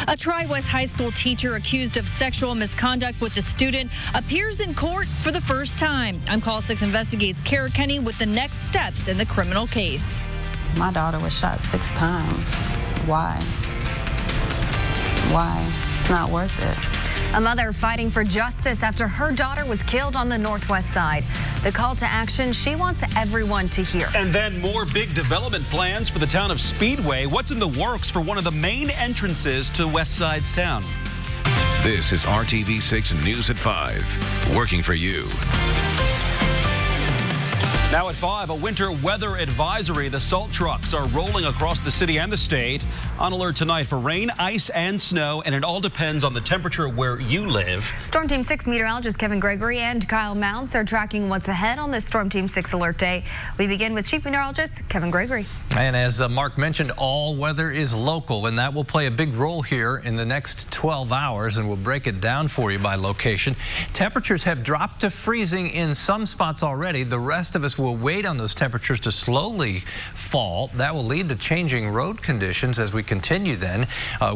A Tri-West High School teacher accused of sexual misconduct with a student appears in court for the first time. I'm Call 6 Investigates Kara Kenny with the next steps in the criminal case. My daughter was shot 6 times. Why? Why? It's not worth it. A mother fighting for justice after her daughter was killed on the Northwest Side. The call to action she wants everyone to hear. And then more big development plans for the town of Speedway. What's in the works for one of the main entrances to West Side's town? This is RTV6 News at 5, working for you. Now at 5, a winter weather advisory. The salt trucks are rolling across the city and the state. On alert tonight for rain, ice, and snow, and it all depends on the temperature where you live. Storm Team 6 meteorologist Kevin Gregory and Kyle Mounts are tracking what's ahead on this Storm Team 6 alert day. We begin with Chief Meteorologist Kevin Gregory. And as Mark mentioned, all weather is local, and that will play a big role here in the next 12 hours, and we'll break it down for you by location. Temperatures have dropped to freezing in some spots already. The rest of us will wait on those temperatures to slowly fall. That will lead to changing road conditions as we continue then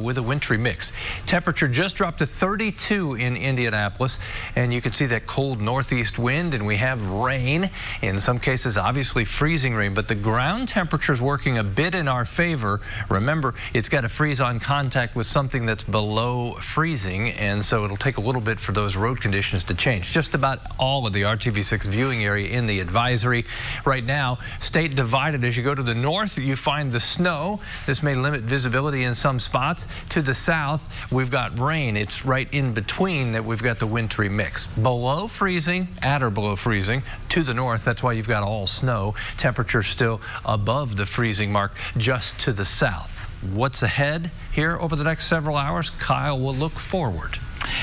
with a wintry mix. Temperature just dropped to 32 in Indianapolis, and you can see that cold northeast wind, and we have rain. In some cases, obviously freezing rain, but the ground temperature is working a bit in our favor. Remember, it's got to freeze on contact with something that's below freezing, and so it'll take a little bit for those road conditions to change. Just about all of the RTV6 viewing area in the advisory. Right now, state divided. As you go to the north, you find the snow. This may limit visibility in some spots. To the south, we've got rain. It's right in between that we've got the wintry mix. Below freezing, at or below freezing. To the north, that's why you've got all snow. Temperature still above the freezing mark just to the south. What's ahead here over the next several hours? Kyle will look forward.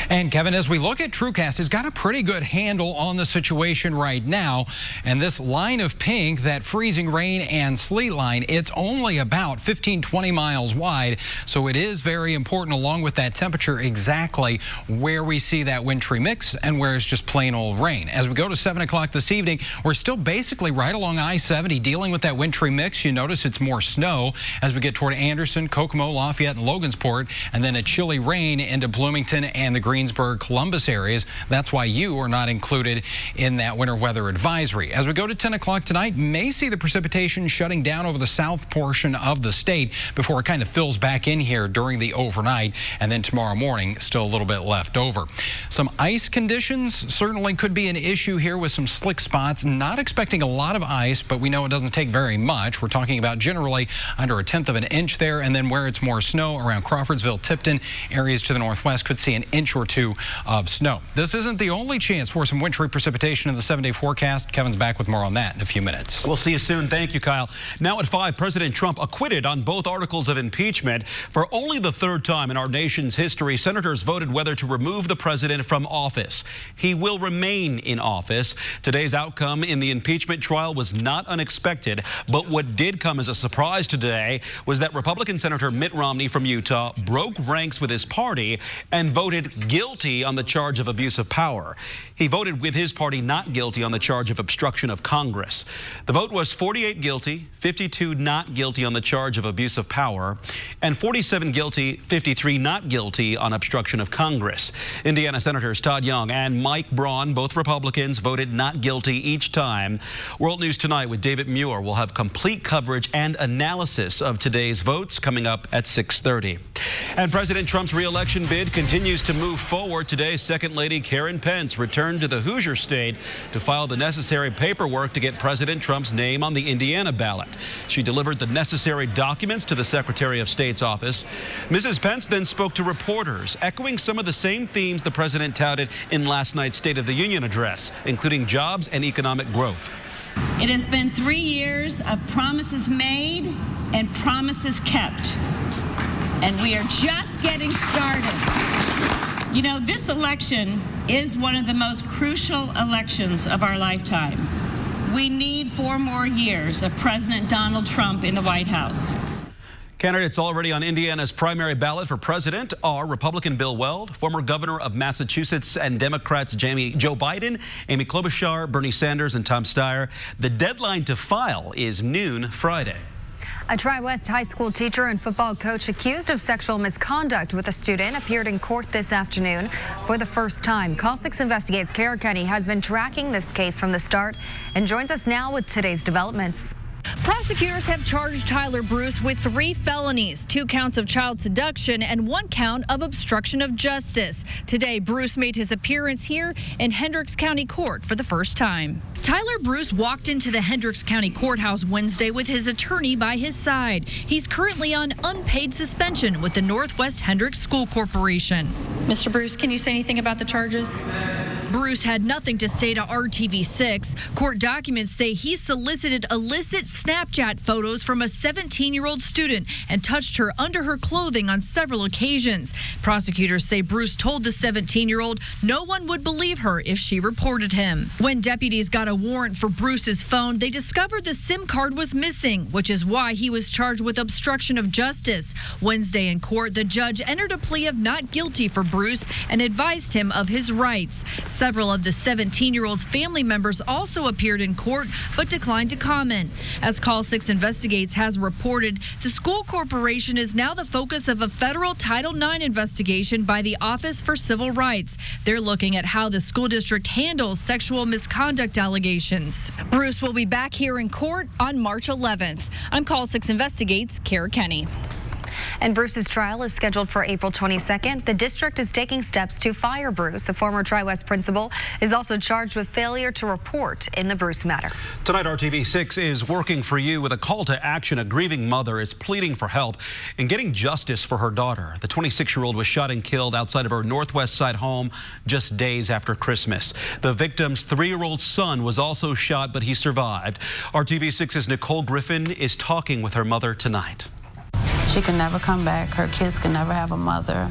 And Kevin, as we look at TrueCast, has got a pretty good handle on the situation right now. And this line of pink, that freezing rain and sleet line, it's only about 15-20 miles wide. So it is very important, along with that temperature, exactly where we see that wintry mix and where it's just plain old rain. As we go to 7 o'clock this evening, we're still basically right along I-70 dealing with that wintry mix. You notice it's more snow as we get toward Anderson, Kokomo, Lafayette, and Logansport, and then a chilly rain into Bloomington and the Greensburg, Columbus areas. That's why you are not included in that winter weather advisory. As we go to 10 o'clock tonight, may see the precipitation shutting down over the south portion of the state before it kind of fills back in here during the overnight, and then tomorrow morning still a little bit left over. Some ice conditions certainly could be an issue here with some slick spots. Not expecting a lot of ice, but we know it doesn't take very much. We're talking about generally under 1/10 of an inch there, and then where it's more snow around Crawfordsville, Tipton, areas to the northwest could see an inch or two of snow. This isn't the only chance for some wintry precipitation in the 7-day forecast. Kevin's back with more on that in a few minutes. We'll see you soon. Thank you, Kyle. Now at 5, President Trump acquitted on both articles of impeachment. For only the 3rd time in our nation's history, senators voted whether to remove the president from office. He will remain in office. Today's outcome in the impeachment trial was not unexpected, but what did come as a surprise today was that Republican Senator Mitt Romney from Utah broke ranks with his party and voted guilty on the charge of abuse of power. He voted with his party not guilty on the charge of obstruction of Congress. The vote was 48 guilty, 52 not guilty on the charge of abuse of power, and 47 guilty, 53 not guilty on obstruction of Congress. Indiana Senators Todd Young and Mike Braun, both Republicans, voted not guilty each time. World News Tonight with David Muir will have complete coverage and analysis of today's votes coming up at 6:30. And President Trump's re-election bid continues to move forward. Today, Second Lady Karen Pence returned to the Hoosier State to file the necessary paperwork to get President Trump's name on the Indiana ballot. She delivered the necessary documents to the Secretary of State's office. Mrs. Pence then spoke to reporters, echoing some of the same themes the president touted in last night's State of the Union address, including jobs and economic growth. It has been 3 years of promises made and promises kept. And we are just getting started. You know, this election is one of the most crucial elections of our lifetime. We need 4 more years of President Donald Trump in the White House. Candidates already on Indiana's primary ballot for president are Republican Bill Weld, former governor of Massachusetts, and Democrats Joe Biden, Amy Klobuchar, Bernie Sanders, and Tom Steyer. The deadline to file is noon Friday. A Tri-West high school teacher and football coach accused of sexual misconduct with a student appeared in court this afternoon for the first time. Call 6 Investigates Kara Kenny has been tracking this case from the start and joins us now with today's developments. Prosecutors have charged Tyler Bruce with 3 felonies, 2 counts of child seduction and 1 count of obstruction of justice. Today, Bruce made his appearance here in Hendricks County Court for the first time. Tyler Bruce walked into the Hendricks County Courthouse Wednesday with his attorney by his side. He's currently on unpaid suspension with the Northwest Hendricks School Corporation. Mr. Bruce, can you say anything about the charges? Bruce had nothing to say to RTV6. Court documents say he solicited illicit Snapchat photos from a 17-year-old student and touched her under her clothing on several occasions. Prosecutors say Bruce told the 17-year-old no one would believe her if she reported him. When deputies got a warrant for Bruce's phone, they discovered the SIM card was missing, which is why he was charged with obstruction of justice. Wednesday in court, the judge entered a plea of not guilty for Bruce and advised him of his rights. Several of the 17-year-old's family members also appeared in court but declined to comment. As Call 6 Investigates has reported, the school corporation is now the focus of a federal Title IX investigation by the Office for Civil Rights. They're looking at how the school district handles sexual misconduct allegations. Bruce will be back here in court on March 11th. I'm Call 6 Investigates Kara Kenny. And Bruce's trial is scheduled for April 22nd. The district is taking steps to fire Bruce. The former Tri-West principal is also charged with failure to report in the Bruce matter. Tonight, RTV6 is working for you with a call to action. A grieving mother is pleading for help in getting justice for her daughter. The 26-year-old was shot and killed outside of her Northwest Side home just days after Christmas. The victim's 3-year-old son was also shot, but he survived. RTV6's Nicole Griffin is talking with her mother tonight. She can never come back. Her kids can never have a mother.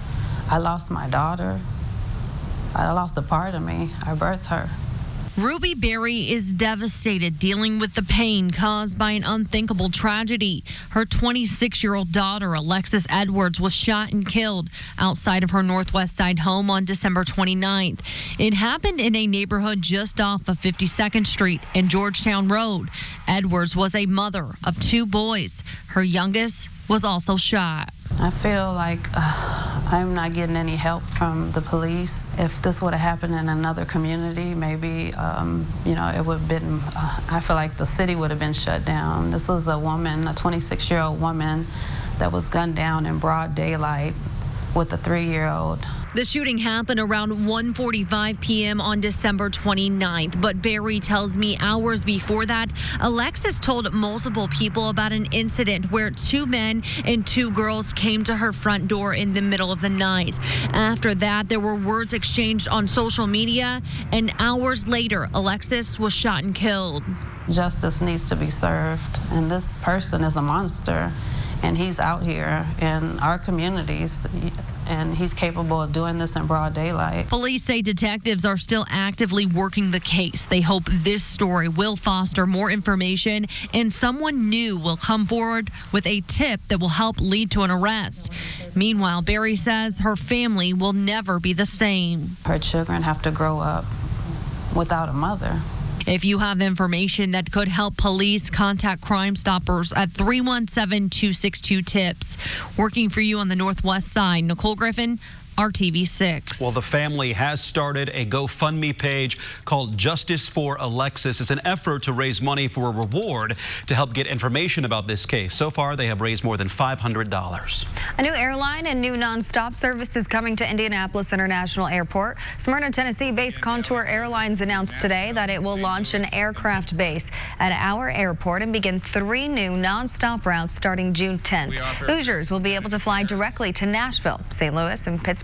I lost my daughter. I lost a part of me. I birthed her. Ruby Berry is devastated dealing with the pain caused by an unthinkable tragedy. Her 26-year-old daughter, Alexis Edwards, was shot and killed outside of her Northwest Side home on December 29th. It happened in a neighborhood just off of 52nd Street and Georgetown Road. Edwards was a mother of 2 boys. Her youngest was also shot. I feel like I'm not getting any help from the police. If this would have happened in another community, maybe, it would have been, I feel like the city would have been shut down. This was a woman, a 26-year-old woman that was gunned down in broad daylight with a 3-year-old. The shooting happened around 1:45 p.m. on December 29th, but Barry tells me hours before that, Alexis told multiple people about an incident where 2 men and 2 girls came to her front door in the middle of the night. After that, there were words exchanged on social media, and hours later, Alexis was shot and killed. Justice needs to be served, and this person is a monster. And he's out here in our communities, and he's capable of doing this in broad daylight. Police say detectives are still actively working the case. They hope this story will foster more information and someone new will come forward with a tip that will help lead to an arrest. Meanwhile, Barry says her family will never be the same. Her children have to grow up without a mother. If you have information that could help police, contact Crime Stoppers at 317-262-TIPS. Working for you on the Northwest Side, Nicole Griffin, RTV6. Well, the family has started a GoFundMe page called Justice for Alexis. It's an effort to raise money for a reward to help get information about this case. So far, they have raised more than $500. A new airline and new nonstop service is coming to Indianapolis International Airport. Smyrna, Tennessee-based Contour Airlines announced today that it will launch an aircraft base at our airport and begin 3 new nonstop routes starting June 10th. Hoosiers will be able to fly directly to Nashville, St. Louis, and Pittsburgh.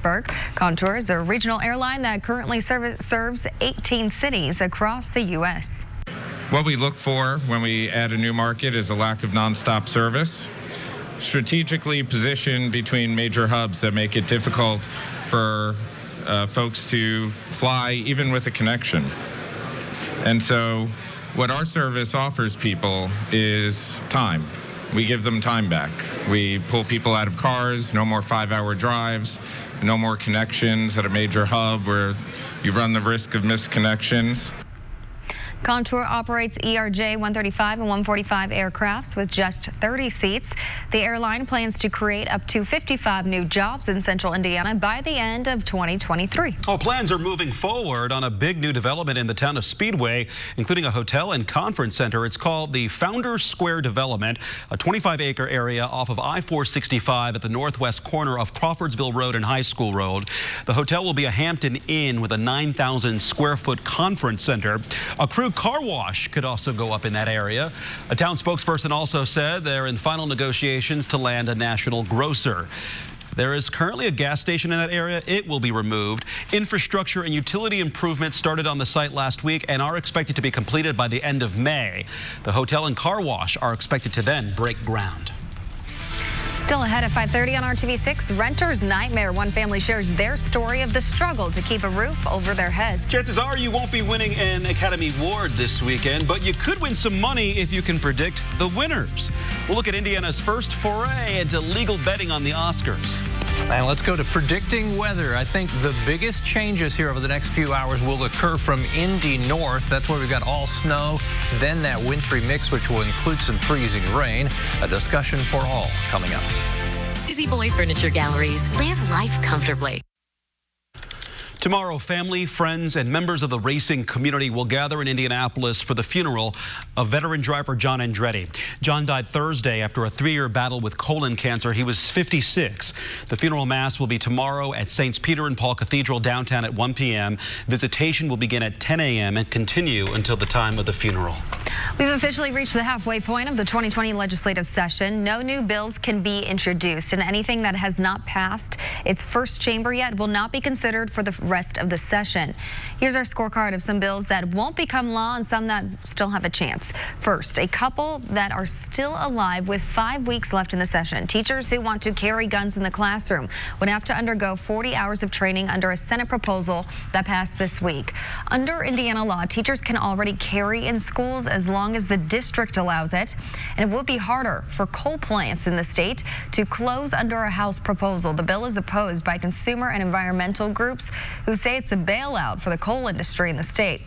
Contour is a regional airline that currently serves 18 cities across the U.S. What we look for when we add a new market is a lack of nonstop service, strategically positioned between major hubs that make it difficult for folks to fly even with a connection. And so what our service offers people is time. We give them time back. We pull people out of cars, no more 5-hour drives, no more connections at a major hub where you run the risk of missed connections. Contour operates ERJ 135 and 145 aircrafts with just 30 seats. The airline plans to create up to 55 new jobs in central Indiana by the end of 2023. Plans are moving forward on a big new development in the town of Speedway, including a hotel and conference center. It's called the Founders Square Development, a 25-acre area off of I-465 at the northwest corner of Crawfordsville Road and High School Road. The hotel will be a Hampton Inn with a 9,000 square foot conference center. A crew car wash could also go up in that area. A town spokesperson also said they're in final negotiations to land a national grocer. There is currently a gas station in that area. It will be removed. Infrastructure and utility improvements started on the site last week and are expected to be completed by the end of May. The hotel and car wash are expected to then break ground. Still ahead at 5:30 on RTV6, renter's nightmare. One family shares their story of the struggle to keep a roof over their heads. Chances are you won't be winning an Academy Award this weekend, but you could win some money if you can predict the winners. We'll look at Indiana's first foray into legal betting on the Oscars. And let's go to predicting weather. I think the biggest changes here over the next few hours will occur from Indy north. That's where we've got all snow, then that wintry mix, which will include some freezing rain. A discussion for all coming up. Easy Boy Furniture Galleries. Live life comfortably. Tomorrow, family, friends, and members of the racing community will gather in Indianapolis for the funeral of veteran driver John Andretti. John died Thursday after a 3-year battle with colon cancer. He was 56. The funeral mass will be tomorrow at St. Peter and Paul Cathedral downtown at 1 p.m. Visitation will begin at 10 a.m. and continue until the time of the funeral. We've officially reached the halfway point of the 2020 legislative session. No new bills can be introduced, and anything that has not passed its first chamber yet will not be considered for the rest of the session. Here's our scorecard of some bills that won't become law and some that still have a chance. First, a couple that are still alive with 5 weeks left in the session. Teachers who want to carry guns in the classroom would have to undergo 40 hours of training under a Senate proposal that passed this week. Under Indiana law, teachers can already carry in schools as long as the district allows it, and it will be harder for coal plants in the state to close under a House proposal. The bill is opposed by consumer and environmental groups who say it's a bailout for the coal industry in the state.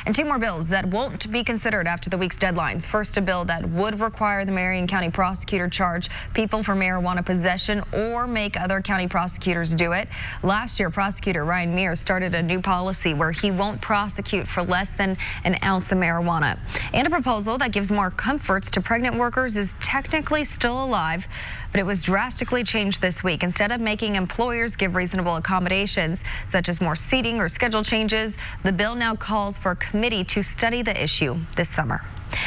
And 2 more bills that won't be considered after the week's deadlines. First, a bill that would require the Marion County prosecutor charge people for marijuana possession or make other county prosecutors do it. Last year, prosecutor Ryan Mears started a new policy where he won't prosecute for less than an ounce of marijuana. And a proposal that gives more comforts to pregnant workers is technically still alive, but it was drastically changed this week. Instead of making employers give reasonable accommodations, such as more seating or schedule changes, the bill now calls for a committee to study the issue this summer.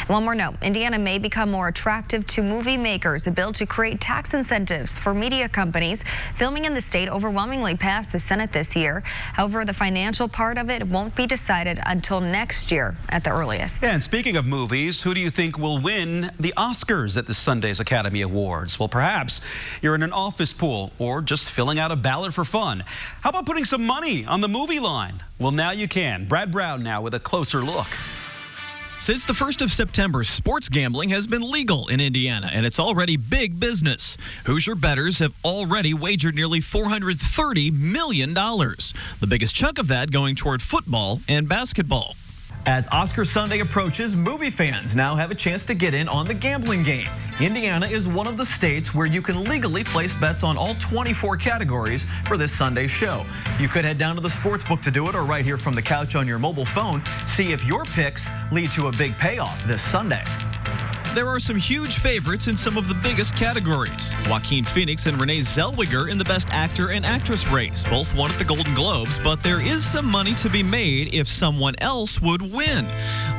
One more note, Indiana may become more attractive to movie makers. A bill to create tax incentives for media companies filming in the state overwhelmingly passed the Senate this year. However, the financial part of it won't be decided until next year at the earliest. And speaking of movies, who do you think will win the Oscars at this Sunday's Academy Awards? Well, perhaps you're in an office pool or just filling out a ballot for fun. How about putting some money on the movie line? Well, now you can. Brad Brown now with a closer look. Since the 1st of September, sports gambling has been legal in Indiana, and it's already big business. Hoosier bettors have already wagered nearly $430 million, the biggest chunk of that going toward football and basketball. As Oscar Sunday approaches, movie fans now have a chance to get in on the gambling game. Indiana is one of the states where you can legally place bets on all 24 categories for this Sunday's show. You could head down to the sports book to do it, or right here from the couch on your mobile phone, see if your picks lead to a big payoff this Sunday. There are some huge favorites in some of the biggest categories. Joaquin Phoenix and Renee Zellweger in the Best Actor and Actress race. Both won at the Golden Globes, but there is some money to be made if someone else would win.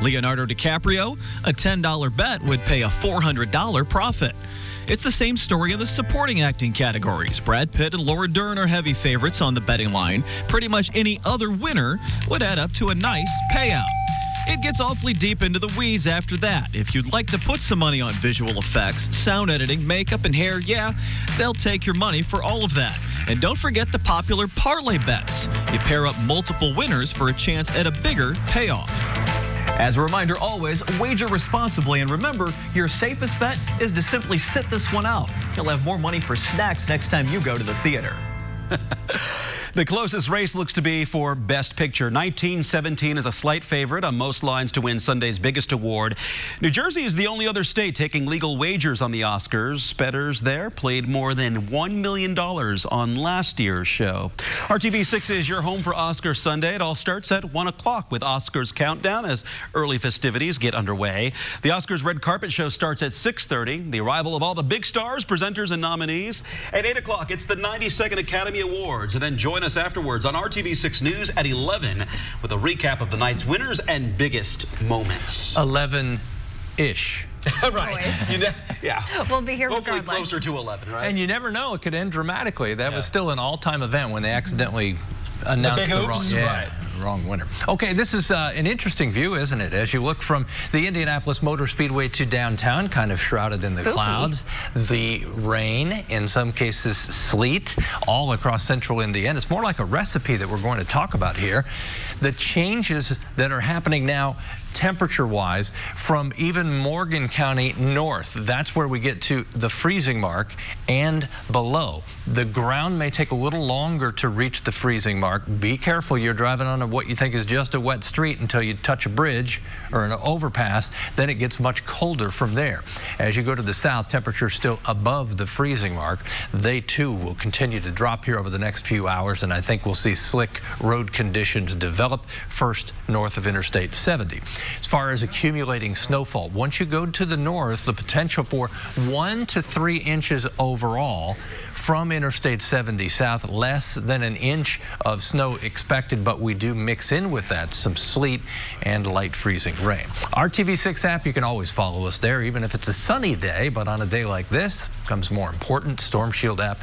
Leonardo DiCaprio, a $10 bet would pay a $400 profit. It's the same story in the supporting acting categories. Brad Pitt and Laura Dern are heavy favorites on the betting line. Pretty much any other winner would add up to a nice payout. It gets awfully deep into the weeds after that. If you'd like to put some money on visual effects, sound editing, makeup, and hair, yeah, they'll take your money for all of that. And don't forget the popular parlay bets. You pair up multiple winners for a chance at a bigger payoff. As a reminder, always wager responsibly, and remember, your safest bet is to simply sit this one out. You'll have more money for snacks next time you go to the theater. The closest race looks to be for Best Picture. 1917 is a slight favorite on most lines to win Sunday's biggest award. New Jersey is the only other state taking legal wagers on the Oscars. Bettors there played more than $1 million on last year's show. RTV6 is your home for Oscar Sunday. It all starts at 1 o'clock with Oscars Countdown as early festivities get underway. The Oscars red carpet show starts at 6:30. The arrival of all the big stars, presenters, and nominees. At 8 o'clock, it's the 92nd Academy Awards. And then join us afterwards on RTV6 News at 11 with a recap of the night's winners and biggest moments. 11-ish. Right. Yeah. We'll be here hopefully regardless. Closer to 11, right? And you never know. It could end dramatically. That was still an all-time event when they accidentally announced the wrong winner. Okay, this is an interesting view, isn't it? As you look from the Indianapolis Motor Speedway to downtown, kind of shrouded in the clouds, the rain, in some cases sleet, all across central Indiana. It's more like a recipe that we're going to talk about here. The changes that are happening now temperature-wise from even Morgan County north. That's where we get to the freezing mark and below. The ground may take a little longer to reach the freezing mark. Be careful, you're driving on what you think is just a wet street until you touch a bridge or an overpass. Then it gets much colder from there. As you go to the south, temperatures still above the freezing mark. They too will continue to drop here over the next few hours, and I think we'll see slick road conditions develop first north of Interstate 70. As far as accumulating snowfall, once you go to the north, the potential for 1 to 3 inches overall from Interstate 70 south, less than an inch of snow expected, but we do mix in with that some sleet and light freezing rain. RTV6 app, you can always follow us there, even if it's a sunny day, but on a day like this, becomes more important. Storm Shield app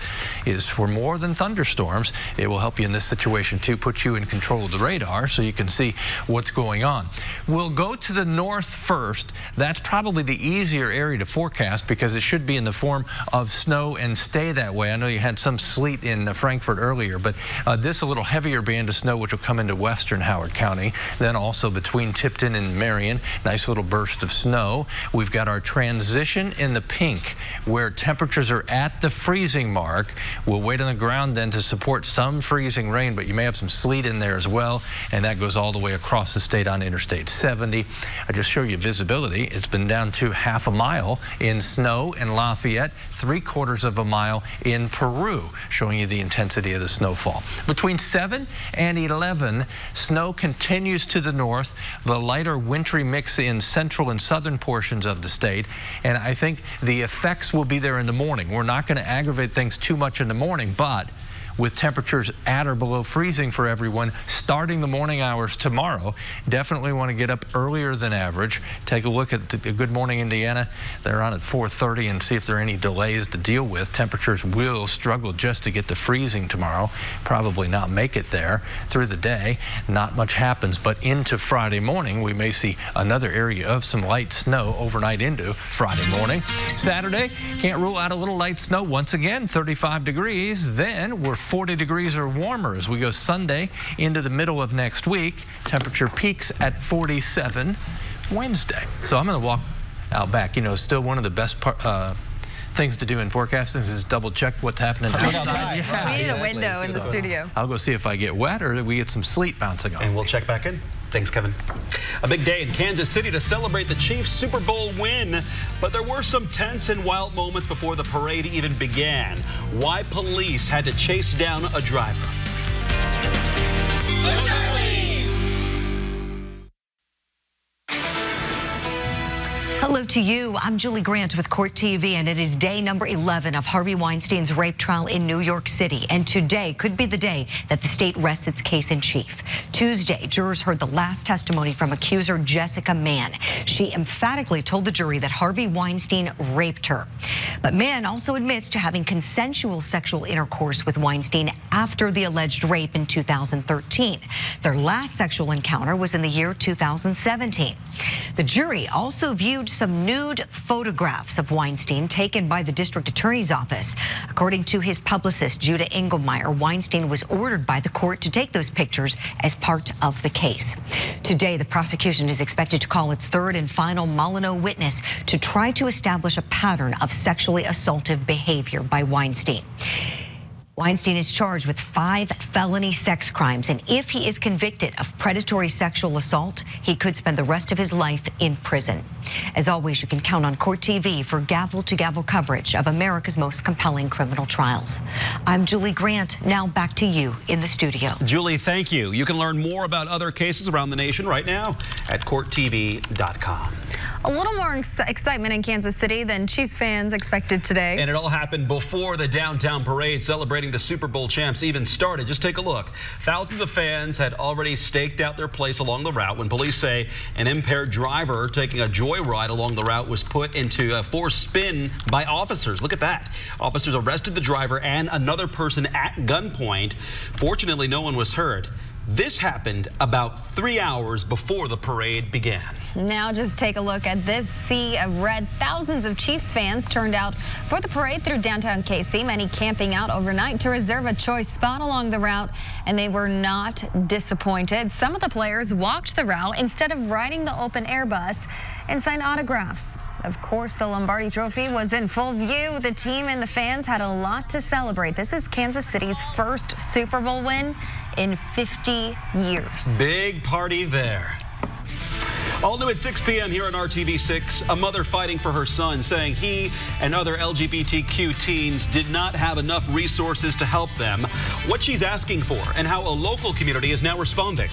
is for more than thunderstorms. It will help you in this situation too, put you in control of the radar so you can see what's going on. We'll go to the north first. That's probably the easier area to forecast because it should be in the form of snow and stay that way. I know you had some sleet in Frankfort earlier, but this a little heavier band of snow which will come into western Howard County. Then also between Tipton and Marion, nice little burst of snow. We've got our transition in the pink where temperatures are at the freezing mark. We'll wait on the ground then to support some freezing rain, but you may have some sleet in there as well, and that goes all the way across the state on Interstate 70. I just show you visibility. It's been down to ½ a mile in snow in Lafayette, 3/4 of a mile in Peru, showing you the intensity of the snowfall. Between 7 and 11, snow continues to the north, the lighter wintry mix in central and southern portions of the state, and I think the effects will be there in the morning. We're not going to aggravate things too much in the morning, but with temperatures at or below freezing for everyone starting the morning hours tomorrow. Definitely want to get up earlier than average. Take a look at the Good Morning Indiana. They're on at 4:30 and see if there are any delays to deal with. Temperatures will struggle just to get to freezing tomorrow. Probably not make it there through the day. Not much happens, but into Friday morning, we may see another area of some light snow overnight into Friday morning. Saturday, can't rule out a little light snow once again, 35 degrees. Then we're 40 degrees or warmer as we go Sunday into the middle of next week. Temperature peaks at 47 Wednesday. So I'm going to walk out back. You know, still one of the best things to do in forecasting is double check what's happening outside. Yeah, we need a window in the studio. I'll go see if I get wet or we get some sleet bouncing off. And we'll check back in. Thanks, Kevin. A big day in Kansas City to celebrate the Chiefs' Super Bowl win, but there were some tense and wild moments before the parade even began. Why police had to chase down a driver. Hello to you. I'm Julie Grant with Court TV, and it is day number 11 of Harvey Weinstein's rape trial in New York City. And today could be the day that the state rests its case in chief. Tuesday, jurors heard the last testimony from accuser Jessica Mann. She emphatically told the jury that Harvey Weinstein raped her. But Mann also admits to having consensual sexual intercourse with Weinstein after the alleged rape in 2013. Their last sexual encounter was in the year 2017. The jury also viewed some nude photographs of Weinstein taken by the district attorney's office. According to his publicist, Judah Engelmeyer, Weinstein was ordered by the court to take those pictures as part of the case. Today, the prosecution is expected to call its third and final Molyneux witness to try to establish a pattern of sexually assaultive behavior by Weinstein. Weinstein is charged with 5 felony sex crimes, and if he is convicted of predatory sexual assault, he could spend the rest of his life in prison. As always, you can count on Court TV for gavel-to-gavel coverage of America's most compelling criminal trials. I'm Julie Grant. Now back to you in the studio. Julie, thank you. You can learn more about other cases around the nation right now at courttv.com. A little more excitement in Kansas City than Chiefs fans expected today. And it all happened before the downtown parade celebrating the Super Bowl champs even started. Just take a look. Thousands of fans had already staked out their place along the route when police say an impaired driver taking a joyride along the route was put into a forced spin by officers. Look at that. Officers arrested the driver and another person at gunpoint. Fortunately, no one was hurt. This happened about 3 hours before the parade began. Now just take a look at this sea of red. Thousands of Chiefs fans turned out for the parade through downtown KC, many camping out overnight to reserve a choice spot along the route, and they were not disappointed. Some of the players walked the route instead of riding the open air bus and signed autographs. Of course, the Lombardi Trophy was in full view. The team and the fans had a lot to celebrate. This is Kansas City's first Super Bowl win in 50 years. Big party there. All new at 6 p.m. here on RTV6, a mother fighting for her son, saying he and other LGBTQ teens did not have enough resources to help them, what she's asking for, and how a local community is now responding.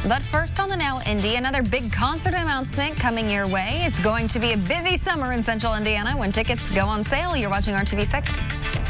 But first on the Now Indy, another big concert announcement coming your way. It's going to be a busy summer in central Indiana when tickets go on sale. You're watching RTV6.